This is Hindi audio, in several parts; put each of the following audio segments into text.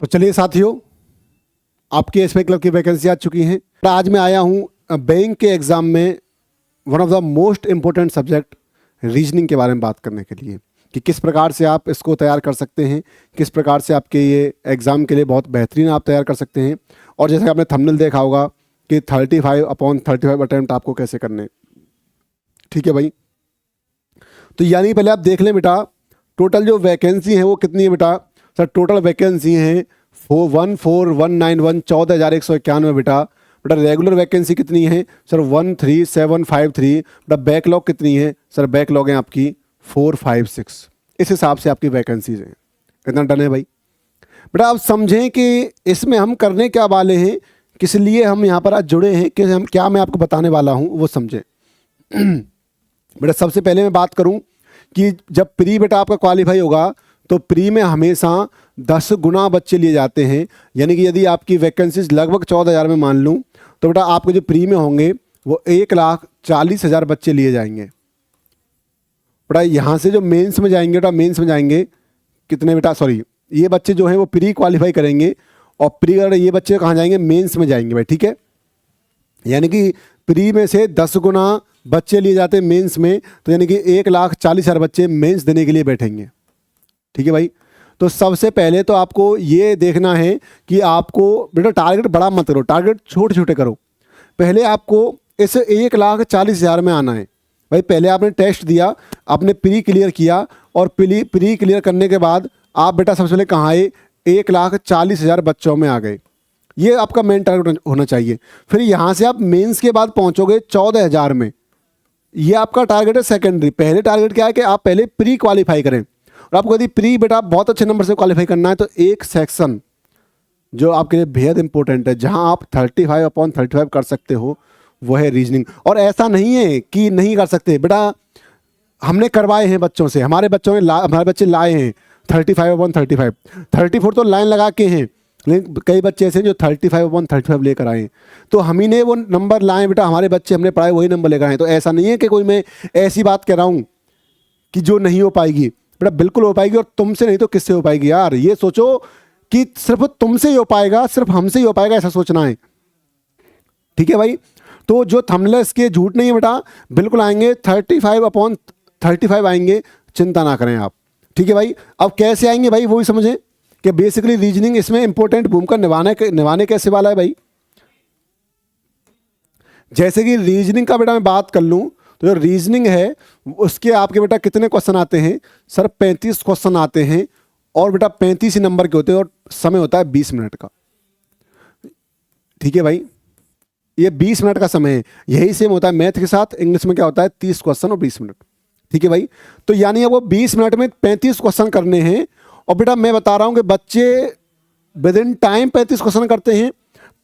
तो चलिए साथियों, आपकी एसबीआई क्लर्क की वैकेंसी आ चुकी है। आज मैं आया हूँ बैंक के एग्ज़ाम में one of the most important subject reasoning के बारे में बात करने के लिए कि किस प्रकार से आप इसको तैयार कर सकते हैं, किस प्रकार से आपके ये एग्ज़ाम के लिए बहुत बेहतरीन आप तैयार कर सकते हैं। और जैसे आपने थंबनेल देखा होगा कि 35/35 अटैम्प्ट आपको कैसे करने। ठीक है भाई, तो यानी पहले आप देख लें बेटा, टोटल जो वैकेंसी है वो कितनी है बेटा। सर टोटल वैकेंसी है 14,191, 14,191 बेटा। बेटा रेगुलर वैकेंसी कितनी है सर 13,753। बेटा बैकलॉग कितनी है सर, बैकलॉग है आपकी 456। इस हिसाब से आपकी वैकेंसीज हैं। इतना डन है भाई। बेटा आप समझें कि इसमें हम करने क्या वाले हैं, किस लिए हम यहाँ पर आज जुड़े हैं, कि हम क्या मैं आपको बताने वाला हूँ वो समझें। बेटा सबसे पहले मैं बात करूं कि जब प्री बेटा आपका क्वालिफाई होगा तो प्री में हमेशा 10 गुना बच्चे लिए जाते हैं। यानी कि यदि आपकी वैकेंसीज लगभग 14,000 में मान लूं तो बेटा आपके जो प्री में होंगे वो 1,40,000 बच्चे लिए जाएंगे। बेटा यहाँ से जो मेंस में जाएंगे, बेटा मेंस में जाएंगे कितने बेटा, सॉरी ये बच्चे जो हैं वो प्री क्वालिफाई करेंगे और प्री अगर ये बच्चे कहाँ जाएंगे, मेंस में जाएंगे भाई। ठीक है, यानी कि प्री में से 10 गुना बच्चे लिए जाते हैं मेंस में, तो यानी कि 1,40,000 बच्चे मेंस देने के लिए बैठेंगे। ठीक है भाई, तो सबसे पहले तो आपको ये देखना है कि आपको बेटा टारगेट बड़ा मत करो, टारगेट छोटे छोटे करो। पहले आपको इस 1,40,000 में आना है भाई। पहले आपने टेस्ट दिया, आपने प्री क्लियर किया और प्री क्लियर करने के बाद आप बेटा सबसे पहले कहाँ आए, 1,40,000 बच्चों में आ गए। ये आपका मेन टारगेट होना चाहिए। फिर यहाँ से आप मेंस के बाद पहुँचोगे 14,000 में, ये आपका टारगेट है सेकेंडरी। पहले टारगेट क्या है कि आप पहले प्री क्वालिफाई करें। और आपको यदि प्री बेटा बहुत अच्छे नंबर से क्वालिफाई करना है तो एक सेक्शन जो आपके लिए बेहद इंपॉर्टेंट है, जहां आप 35/35 कर सकते हो, वो है रीजनिंग। और ऐसा नहीं है कि नहीं कर सकते बेटा, हमने करवाए हैं बच्चों से, हमारे बच्चे लाए हैं 35/35। 34 तो लाइन लगा के हैं, लेकिन कई बच्चे ऐसे हैं जो 35/35 लेकर आए हैं। तो हम ही ने वो नंबर लाए बेटा, हमारे बच्चे हमने पढ़ाए वही नंबर लेकर आए। तो ऐसा नहीं है कि कोई मैं ऐसी बात कह रहा हूँ कि जो नहीं हो पाएगी। बेटा बिल्कुल हो पाएगी, और तुमसे नहीं तो किससे हो पाएगी यार। ये सोचो कि सिर्फ तुमसे ही हो पाएगा, सिर्फ हमसे ही हो पाएगा, ऐसा सोचना है। ठीक है भाई, तो जो थंबनेल्स के झूठ नहीं है बेटा, बिल्कुल आएंगे 35/35 आएंगे, चिंता ना करें आप। ठीक है भाई, अब कैसे आएंगे भाई वो भी समझें कि बेसिकली रीजनिंग इसमें इंपॉर्टेंट भूमिका निभाने कैसे वाला है भाई। जैसे कि रीजनिंग का बेटा मैं बात कर लूं तो जो रीजनिंग है उसके आपके बेटा कितने क्वेश्चन आते हैं सर, 35 क्वेश्चन आते हैं। और बेटा 35 ही नंबर के होते हैं और समय होता है 20 मिनट का। ठीक है भाई, ये 20 मिनट का समय है। यही सेम होता है मैथ के साथ, इंग्लिश में क्या होता है 30 क्वेश्चन और 20 मिनट। ठीक है भाई, तो यानी वो 20 मिनट में 35 क्वेश्चन करने हैं। और बेटा मैं बता रहा हूं कि बच्चे विद इन टाइम 35 क्वेश्चन करते हैं,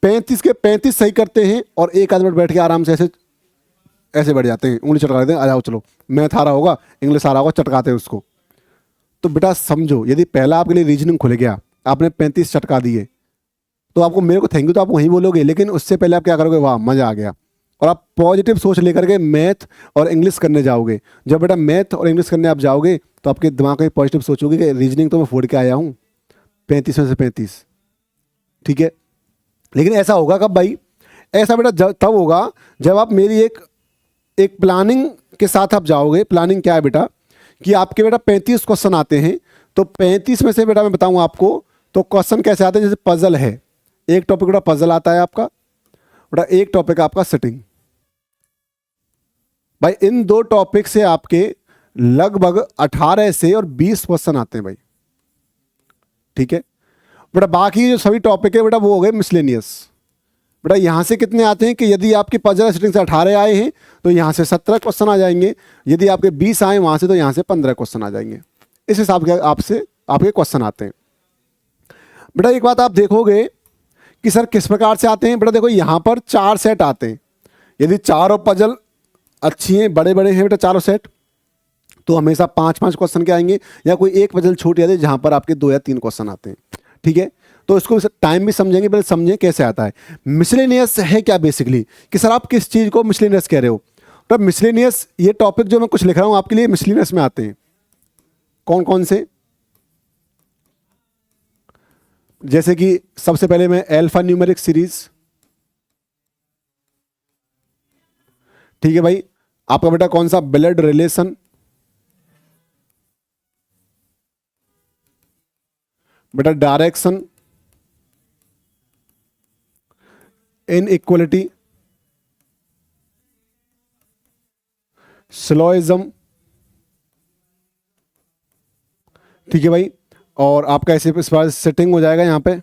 35 के 35 सही करते हैं और एक आध मिनट बैठ के आराम से ऐसे बैठ जाते हैं, उंगली चटका देते हैं, आ जाओ चलो मैथ आ रहा होगा, इंग्लिश आ रहा होगा, चटकाते हैं उसको। तो बेटा समझो, यदि पहला आपके लिए रीजनिंग खुल गया, आपने 35 चटका दिए, तो आपको मेरे को थैंक यू तो आप वहीं बोलोगे, लेकिन उससे पहले आप क्या करोगे, वाह मजा आ गया। और आप पॉजिटिव सोच लेकर के मैथ और इंग्लिश करने जाओगे। जब बेटा मैथ और इंग्लिश करने आप जाओगे तो आपके दिमाग में पॉजिटिव सोचोगे कि रीजनिंग तो मैं फोड़ के आया हूँ 35 में से 35। ठीक है, लेकिन ऐसा होगा कब भाई, ऐसा बेटा तब होगा जब आप मेरी एक प्लानिंग के साथ आप जाओगे। प्लानिंग क्या है बेटा कि आपके बेटा 35 क्वेश्चन आते हैं, तो 35 में से बेटा मैं बताऊं आपको तो क्वेश्चन कैसे आते हैं, जैसे पजल है, एक टॉपिक बेटा पजल आता है आपका, बेटा एक टॉपिक आपका सिटिंग। भाई इन दो टॉपिक से आपके लगभग 18 से और 20 क्वेश्चन आते हैं भाई। ठीक है बेटा, बाकी जो सभी टॉपिक है बेटा वो हो गए मिसलेनियस। बेटा यहाँ से कितने आते हैं कि यदि आपकी पजल सिटिंग से 18 आए हैं तो यहाँ से 17 क्वेश्चन आ जाएंगे, यदि आपके 20 आए वहाँ से तो यहाँ से 15 क्वेश्चन आ जाएंगे। इस हिसाब के आपसे आपके क्वेश्चन आते हैं। बेटा एक बात आप देखोगे कि सर किस प्रकार से आते हैं। बेटा देखो यहाँ पर 4 सेट आते हैं, यदि चारों पजल अच्छी हैं, बड़े बड़े हैं बेटा चारों सेट, तो हमेशा 5-5 क्वेश्चन के आएंगे, या कोई एक पजल छूट जाती है जहाँ पर आपके 2 या 3 क्वेश्चन आते हैं। ठीक है, तो इसको टाइम भी समझेंगे, पहले समझें कैसे आता है। मिसलेनियस है क्या बेसिकली, कि सर आप किस चीज़ को मिसलेनियस कह रहे हो। तो मिसलेनियस ये टॉपिक जो मैं कुछ लिख रहा हूँ आपके लिए मिसलेनियस में आते हैं। कौन कौन से, जैसे कि सबसे पहले मैं अल्फा न्यूमेरिक सीरीज, ठीक है भाई। आपका बेटा कौन सा, ब्लड रिलेशन, बेटा डायरेक्शन, इनइक्वलिटी, स्लोइज्म, ठीक है भाई। और आपका ऐसे इस बार सेटिंग हो जाएगा यहाँ पे,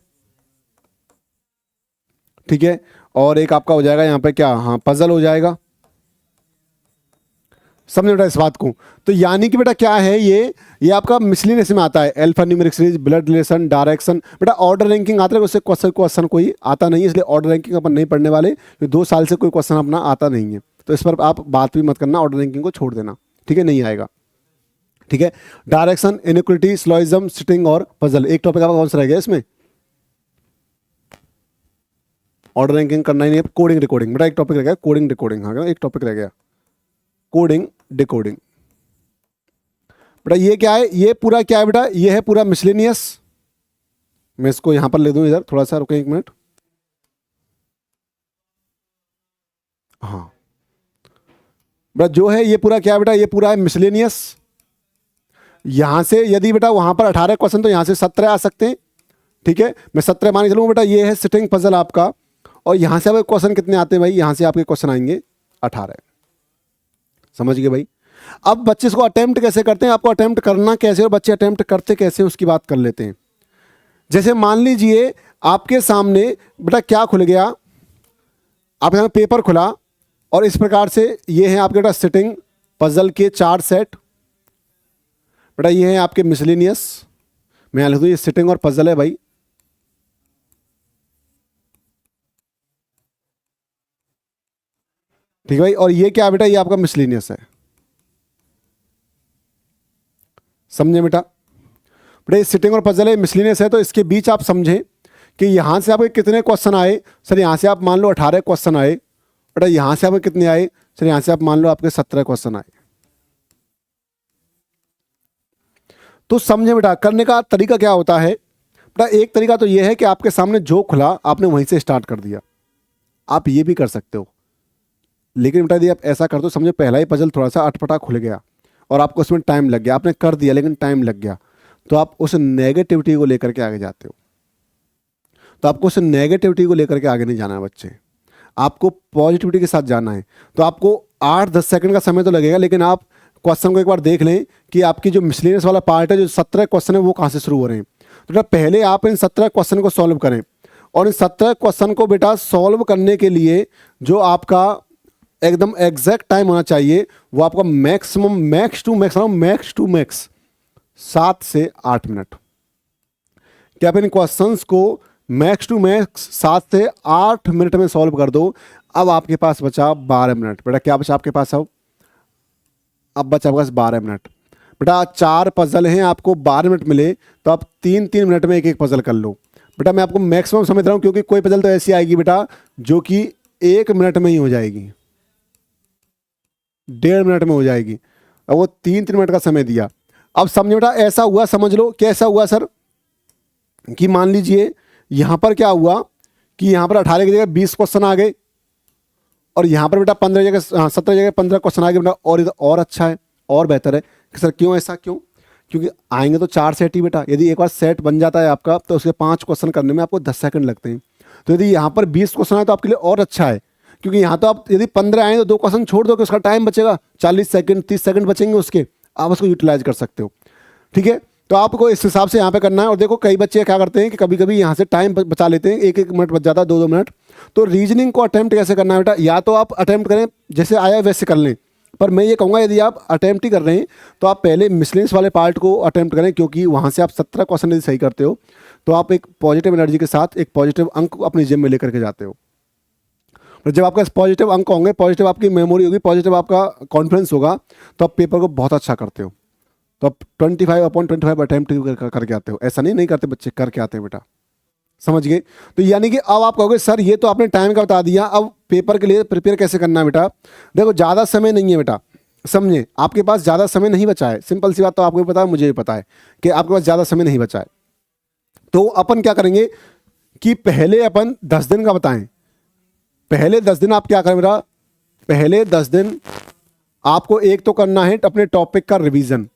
ठीक है। और एक आपका हो जाएगा यहाँ पे क्या, हाँ पजल हो जाएगा। समझे बेटा इस बात को। तो यानी कि बेटा क्या है, ये आपका मिसलिनियस में आता है, alpha numeric series, blood relation, direction. बेटा ऑर्डर रैंकिंग आता है, उससे क्वेश्चन कोई आता नहीं है, इसलिए ऑर्डर रैंकिंग अपन नहीं पढ़ने वाले, तो 2 साल से कोई क्वेश्चन अपना आता नहीं है, तो इस पर आप बात भी मत करना, ऑर्डर रैंकिंग को छोड़ देना, ठीक है, नहीं आएगा, ठीक है। डायरेक्शन, इनइक्वलिटी, स्लोइज्म, सिटिंग और पजल, एक टॉपिक आपका कौन सा रह गया इसमें, ऑर्डर रैंकिंग करना ही नहीं है। कोडिंग डिकोडिंग, बेटा एक टॉपिक रह गया, कोडिंग डिकोडिंग, हाँ एक टॉपिक रह गया, कोडिंग डिकोडिंग। बेटा ये क्या है, ये पूरा क्या है बेटा, ये है पूरा मिसलेनियस। मैं इसको यहां पर ले दूं, इधर थोड़ा सा रुकें 1 मिनट, हाँ बेटा जो है ये पूरा क्या है बेटा, ये पूरा है मिसलेनियस। यहां से यदि बेटा वहां पर 18 क्वेश्चन, तो यहां से 17 आ सकते हैं, ठीक है। मैं 17 मान के चलूंगा बेटा, ये है सिटिंग पजल आपका, और यहां से आपके क्वेश्चन कितने आते हैं भाई, यहां से आपके क्वेश्चन आएंगे 18, समझ गए भाई। अब बच्चे इसको अटेम्प्ट कैसे करते हैं, आपको अटेम्प्ट करना कैसे और बच्चे अटेम्प्ट करते कैसे उसकी बात कर लेते हैं। जैसे मान लीजिए आपके सामने बेटा क्या खुल गया, आपके सामने पेपर खुला, और इस प्रकार से ये है आपके बेटा सिटिंग पजल के 4 सेट, बेटा ये है आपके मिसलेनियस, मैं यहाँ लिख दूँ ये सिटिंग और पजल है भाई, ठीक है भाई। और ये क्या बेटा, ये आपका मिसलेनियस है, समझे बेटा। बेटा ये सिटिंग और पजल है, मिसलेनियस है, तो इसके बीच आप समझें कि यहाँ से आपके कितने क्वेश्चन आए, सर यहाँ से आप मान लो 18 क्वेश्चन आए, बेटा यहाँ से आपके कितने आए, सर यहाँ से आप मान लो आपके 17 क्वेश्चन आए। तो समझे बेटा करने का तरीका क्या होता है, बेटा एक तरीका तो ये है कि आपके सामने जो खुला आपने वहीं से स्टार्ट कर दिया, आप ये भी कर सकते हो, लेकिन बेटा यदि आप ऐसा कर दो, समझो पहला ही पजल थोड़ा सा अटपटा खुल गया और आपको उसमें टाइम लग गया, आपने कर दिया लेकिन टाइम लग गया, तो आप उस नेगेटिविटी को लेकर के आगे जाते हो। तो आपको उस नेगेटिविटी को लेकर के आगे नहीं जाना है बच्चे, आपको पॉजिटिविटी के साथ जाना है। तो आपको 8-10 सेकंड का समय तो लगेगा, लेकिन आप क्वेश्चन को एक बार देख लें कि आपकी जो मिसलेनियस वाला पार्ट है, जो 17 क्वेश्चन है वो कहाँ से शुरू हो रहे हैं। तो बेटा पहले आप इन 17 क्वेश्चन को सॉल्व करें, और इन 17 क्वेश्चन को बेटा सॉल्व करने के लिए जो आपका एकदम एग्जैक्ट टाइम होना चाहिए, वो आपका मैक्सिमम मैक्स टू मैक्स 7 से 8 मिनट। क्या आप इन क्वेश्चंस को मैक्स टू मैक्स 7 से 8 मिनट में सॉल्व कर दो। अब आपके पास बचा 12 मिनट, बेटा क्या बचा आपके पास, अब बचा आपके पास 12 मिनट। बेटा 4 पजल हैं, आपको 12 मिनट मिले, तो आप 3-3 मिनट में एक पजल कर लो। बेटा मैं आपको मैक्सिमम समझ रहा हूँ, क्योंकि कोई पजल तो ऐसी आएगी बेटा जो कि 1 मिनट में ही हो जाएगी, 1.5 मिनट में हो जाएगी, अब वो 3-3 मिनट का समय दिया। अब समझो बेटा ऐसा हुआ, समझ लो कैसा हुआ सर, कि मान लीजिए यहाँ पर क्या हुआ कि यहाँ पर 18 की जगह 20 क्वेश्चन आ गए, और यहाँ पर बेटा 15 जगह 17 जगह 15 क्वेश्चन आ गए बेटा, और इधर और अच्छा है और बेहतर है कि सर क्यों ऐसा, क्यों, क्योंकि आएंगे तो 4 सेट ही बेटा, यदि एक बार सेट बन जाता है आपका तो उसके 5 क्वेश्चन करने में आपको 10 सेकंड लगते हैं। तो यदि यहाँ पर 20 क्वेश्चन आए तो आपके लिए और अच्छा है, क्योंकि यहाँ तो आप यदि 15 आए तो 2 क्वेश्चन छोड़ दो कि उसका टाइम बचेगा, 40 सेकंड 30 सेकंड बचेंगे उसके, आप उसको यूटिलाइज कर सकते हो, ठीक है। तो आपको इस हिसाब से यहाँ पे करना है। और देखो कई बच्चे क्या करते हैं कि कभी कभी यहाँ से टाइम बचा लेते हैं, 1-1 मिनट बच जाता है, 2-2 मिनट। तो रीजनिंग को अटेम्प्ट कैसे करना है बेटा, या तो आप अटेम्प्ट करें जैसे आया वैसे कर लें, पर मैं ये कहूँगा यदि आप अटेम्प्ट ही कर रहे हैं तो आप पहले मिसलेनियस वाले पार्ट को अटेम्प्ट करें, क्योंकि वहाँ से आप 17 क्वेश्चन यदि सही करते हो तो आप एक पॉजिटिव एनर्जी के साथ एक पॉजिटिव अंक अपनी जिम में लेकर के जाते हो। और जब आपके पास पॉजिटिव अंक होंगे, पॉजिटिव आपकी मेमोरी होगी, पॉजिटिव आपका कॉन्फिडेंस होगा, तो आप पेपर को बहुत अच्छा करते हो। तो आप 25/25 अटेम्प्ट करके आते हो, ऐसा नहीं करते बच्चे, करके आते हैं बेटा, समझ गए। तो यानी कि अब आप कहोगे सर ये तो आपने टाइम का बता दिया, अब पेपर के लिए प्रिपेयर कैसे करना है बेटा। देखो ज़्यादा समय नहीं है बेटा, समझे, आपके पास ज़्यादा समय नहीं बचा है, सिंपल सी बात, तो आपको भी पता है मुझे भी पता है कि आपके पास ज़्यादा समय नहीं बचा है। तो अपन क्या करेंगे कि पहले अपन 10 दिन का बताएं। पहले 10 दिन आप क्या करें बेटा, पहले 10 दिन आपको एक तो करना है अपने टॉपिक का रिवीजन।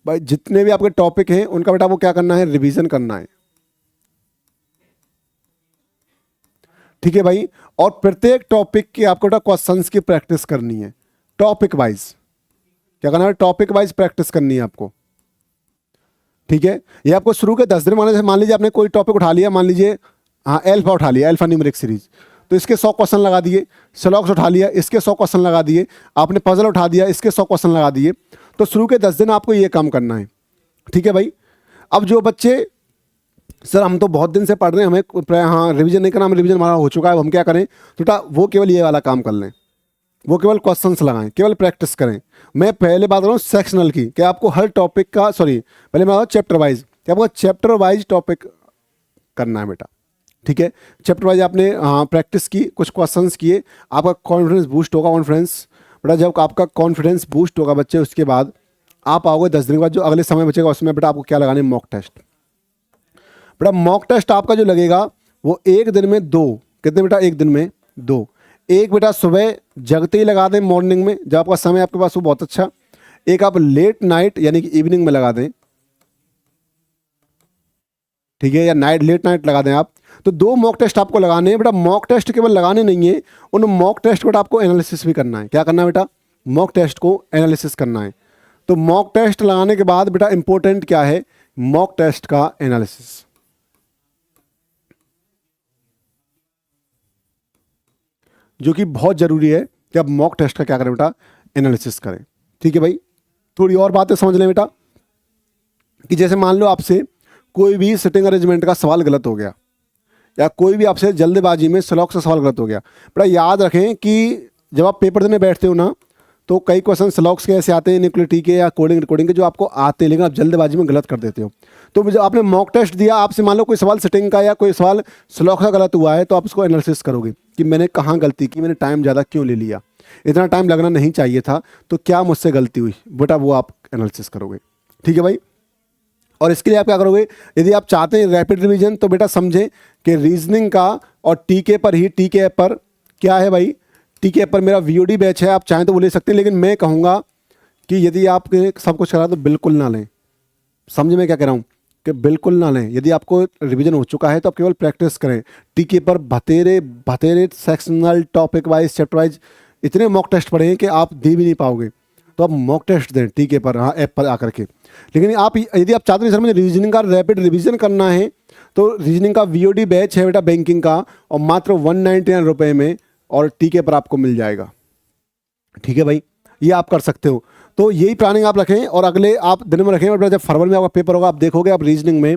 भाई जितने भी आपके टॉपिक हैं उनका बेटा वो क्या करना है, रिवीजन करना है। ठीक है भाई, और प्रत्येक टॉपिक के आपको बेटा क्वेश्चंस की प्रैक्टिस करनी है, टॉपिक वाइज क्या करना है, टॉपिक वाइज प्रैक्टिस करनी है आपको। ठीक है, ये आपको शुरू के 10 दिन मान लीजिए आपने कोई टॉपिक उठा लिया, मान लीजिए हाँ एल्फा उठा लिया, अल्फा न्यूमेरिक सीरीज, तो इसके 100 क्वेश्चन लगा दिए। स्लॉग्स उठा लिया, इसके 100 क्वेश्चन लगा दिए। आपने पजल उठा दिया, इसके 100 क्वेश्चन लगा दिए। तो शुरू के 10 दिन आपको ये काम करना है। ठीक है भाई, अब जो बच्चे सर हम तो बहुत दिन से पढ़ रहे हैं, हमें हाँ रिवीजन नहीं करना, हमें रिवीजन हमारा हो चुका है, अब हम क्या करें, तो बेटा वो केवल ये वाला काम कर लें, वो केवल क्वेश्चंस लगाएं, केवल प्रैक्टिस करें। मैं पहले बात कर रहा हूँ सेक्शनल की, कि आपको हर टॉपिक का पहले मैं चैप्टर वाइज, कि आपको चैप्टर वाइज टॉपिक करना है बेटा। ठीक है, चैप्टर वाइज आपने प्रैक्टिस की, कुछ क्वेश्चंस किए, आपका कॉन्फिडेंस बूस्ट होगा। कॉन्फिडेंस बेटा जब आपका कॉन्फिडेंस बूस्ट होगा बच्चे, उसके बाद आप आओगे 10 दिन के बाद, जो अगले समय बचेगा उसमें बेटा आपको क्या लगाने, मॉक टेस्ट। बेटा मॉक टेस्ट आपका जो लगेगा वो एक दिन में 2, कितने बेटा, एक दिन में 2। एक बेटा सुबह जगते ही लगा दें, मॉर्निंग में जब आपका समय आपके पास वो बहुत अच्छा। एक आप लेट नाइट यानी कि इवनिंग में लगा दें, ठीक है, या लेट नाइट लगा दें आप। तो 2 मॉक टेस्ट आपको लगाने हैं बेटा। मॉक टेस्ट केवल लगाने नहीं है, उन मॉक टेस्ट बेटा आपको एनालिसिस भी करना है। क्या करना है बेटा, मॉक टेस्ट को एनालिसिस करना है। तो मॉक टेस्ट लगाने के बाद बेटा इंपॉर्टेंट क्या है, मॉक टेस्ट का एनालिसिस, जो कि बहुत जरूरी है कि आप मॉक टेस्ट का क्या करें बेटा, एनालिसिस करें। ठीक है भाई, थोड़ी और बातें समझ लें बेटा, कि जैसे मान लो आपसे कोई भी सिटिंग अरेंजमेंट का सवाल गलत हो गया, या कोई भी आपसे जल्दबाजी में स्लॉग से सवाल गलत हो गया। बेटा याद रखें कि जब आप पेपर देने बैठते हो ना, तो कई क्वेश्चन स्लॉग्स के ऐसे आते हैं, न्यूक्लियोरिटी के या कोडिंग रिकॉर्डिंग के, जो आपको आते हैं लेकिन आप जल्दबाजी में गलत कर देते हो। तो जब आपने मॉक टेस्ट दिया, आपसे मान लो कोई सवाल सिटिंग का या कोई सवाल स्लॉग का गलत हुआ है, तो आप उसको एनालिसिस करोगे कि मैंने कहाँ गलती की, मैंने टाइम ज़्यादा क्यों ले लिया, इतना टाइम लगना नहीं चाहिए था, तो क्या मुझसे गलती हुई बेटा, वो आप एनालिसिस करोगे। ठीक है भाई, और इसके लिए आप क्या करोगे, यदि आप चाहते हैं रैपिड रिवीजन, तो बेटा समझें कि रीजनिंग का और टीके पर ही, टीके ऐप पर क्या है भाई, टीके ऐप पर मेरा वीओडी बैच है, आप चाहें तो वो ले सकते हैं। लेकिन मैं कहूँगा कि यदि आप सब कुछ करा तो बिल्कुल ना लें। समझे मैं क्या कह रहा हूँ, कि बिल्कुल ना लें। यदि आपको रिवीजन हो चुका है तो आप केवल प्रैक्टिस करें। टीके पर भतेरे sectional topic wise chapter wise इतने मॉक टेस्ट पढ़े हैं कि आप दे भी नहीं पाओगे, तो आप मॉक टेस्ट दें टीके पर, हाँ ऐप पर आकर के। लेकिन आप यदि आप चाहते हैं सर मुझे रीजनिंग का रैपिड रिवीजन करना है, तो रीजनिंग का वीओडी बैच है बेटा बैंकिंग का, और मात्र 199 रुपये में, और टीके पर आपको मिल जाएगा। ठीक है भाई, ये आप कर सकते हो। तो यही प्लानिंग आप रखें, और अगले आप दिन में रखें। और जब फरवरी में आपका पेपर होगा, आप देखोगे आप रीजनिंग में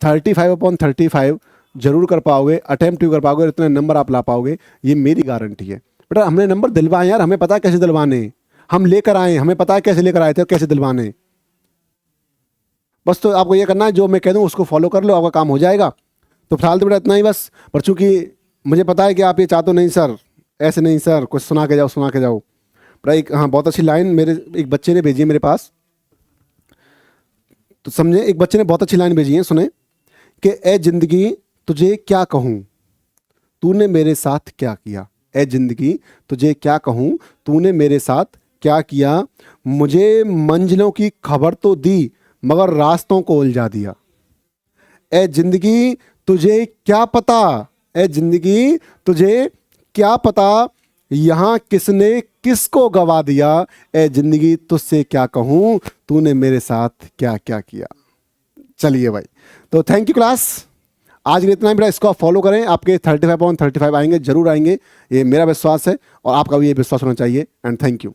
35/35 जरूर कर पाओगे, अटेम्प्ट भी कर पाओगे, और इतने नंबर आप ला पाओगे, ये मेरी गारंटी है। बेटा हमने नंबर दिलवाए यार, हमें पता है कैसे दिलवाने, हम लेकर आए, हमें पता है कैसे लेकर आए थे और कैसे दिलवाने। बस तो आपको ये करना है, जो मैं कह दूँ उसको फॉलो कर लो, आपका काम हो जाएगा। तो फिलहाल तो बेटा इतना ही बस। पर चूँकि मुझे पता है कि आप ये चाहते हो, नहीं सर ऐसे नहीं सर, कुछ सुना के जाओ, सुना के जाओ। बेटा एक हाँ बहुत अच्छी लाइन मेरे एक बच्चे ने भेजी है मेरे पास, तो समझे, एक बच्चे ने बहुत अच्छी लाइन भेजी है, सुने, कि ए जिंदगी तुझे क्या कहूँ, तूने मेरे साथ क्या किया। ए जिंदगी तुझे क्या कहूँ, तूने मेरे साथ क्या किया। मुझे मंजिलों की खबर तो दी, मगर रास्तों को उलझा दिया। ए जिंदगी तुझे क्या पता, ए जिंदगी तुझे क्या पता, यहाँ किसने किसको गवा दिया। ए जिंदगी तुझसे क्या कहूँ, तूने मेरे साथ क्या क्या किया। चलिए भाई, तो थैंक यू क्लास, आज के लिए इतना ही बेटा। इसको आप फॉलो करें, आपके 35/35 आएंगे, जरूर आएंगे, ये मेरा विश्वास है, और आपका भी ये विश्वास होना चाहिए। And thank you.